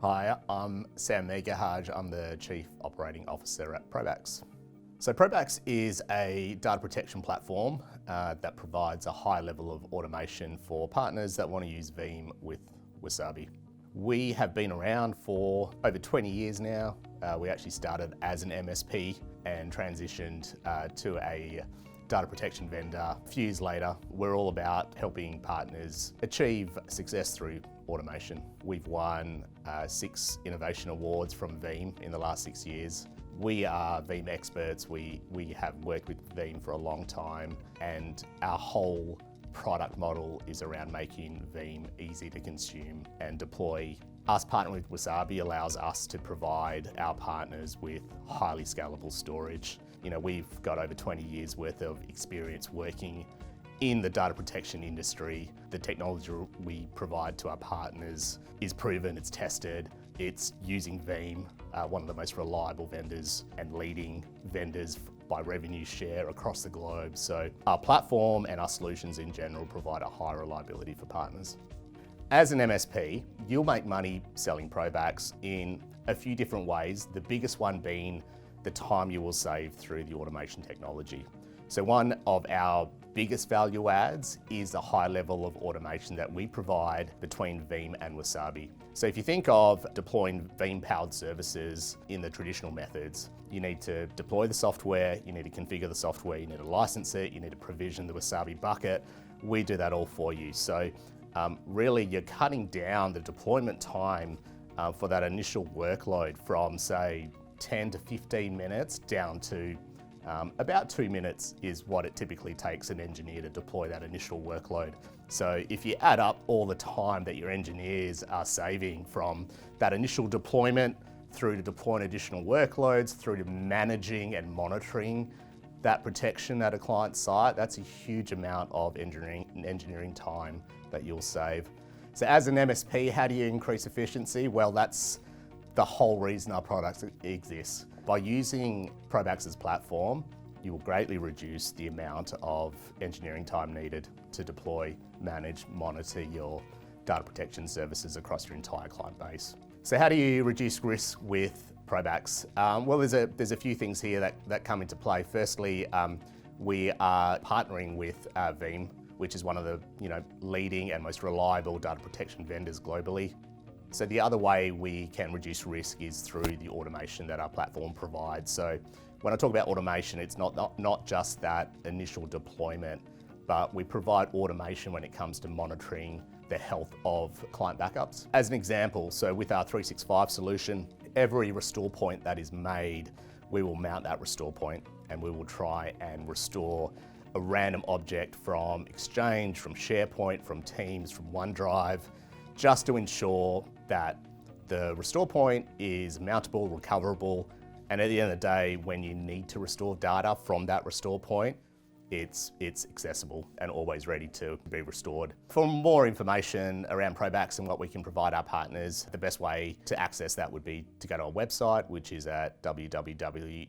Hi, I'm Sam Megahaj. I'm the Chief Operating Officer at Probax. So Probax is a data protection platform that provides a high level of automation for partners that want to use Veeam with Wasabi. We have been around for over 20 years now. We actually started as an MSP and transitioned to a data protection vendor. A few years later, we're all about helping partners achieve success through automation. We've won 6 innovation awards from Veeam in the last 6 years. We are Veeam experts. We have worked with Veeam for a long time, and our whole product model is around making Veeam easy to consume and deploy. Us partnering with Wasabi allows us to provide our partners with highly scalable storage. We've got over 20 years worth of experience working in the data protection industry. The technology we provide to our partners is proven, it's tested, it's using Veeam, one of the most reliable vendors and leading vendors by revenue share across the globe. So our platform and our solutions in general provide a high reliability for partners. As an MSP, you'll make money selling Probax in a few different ways, the biggest one being the time you will save through the automation technology. So one of our biggest value adds is the high level of automation that we provide between Veeam and Wasabi. So if you think of deploying Veeam-powered services in the traditional methods, you need to deploy the software, you need to configure the software, you need to license it, you need to provision the Wasabi bucket. We do that all for you. So really you're cutting down the deployment time for that initial workload from, say, 10 to 15 minutes down to about 2 minutes is what it typically takes an engineer to deploy that initial workload. So if you add up all the time that your engineers are saving from that initial deployment through to deploying additional workloads, through to managing and monitoring that protection at a client site, that's a huge amount of engineering time that you'll save. So as an MSP, how do you increase efficiency? Well, that's the whole reason our product exists. By using Probax's platform, you will greatly reduce the amount of engineering time needed to deploy, manage, monitor your data protection services across your entire client base. So how do you reduce risk with Probax? Well, there's a few things here that come into play. Firstly, we are partnering with Veeam, which is one of the leading and most reliable data protection vendors globally. So the other way we can reduce risk is through the automation that our platform provides. So when I talk about automation, it's not just that initial deployment, but we provide automation when it comes to monitoring the health of client backups. As an example, so with our 365 solution, every restore point that is made, we will mount that restore point and we will try and restore a random object from Exchange, from SharePoint, from Teams, from OneDrive, just to ensure that the restore point is mountable, recoverable, and at the end of the day, when you need to restore data from that restore point, it's accessible and always ready to be restored. For more information around Probax and what we can provide our partners, the best way to access that would be to go to our website, which is at www.probax.io.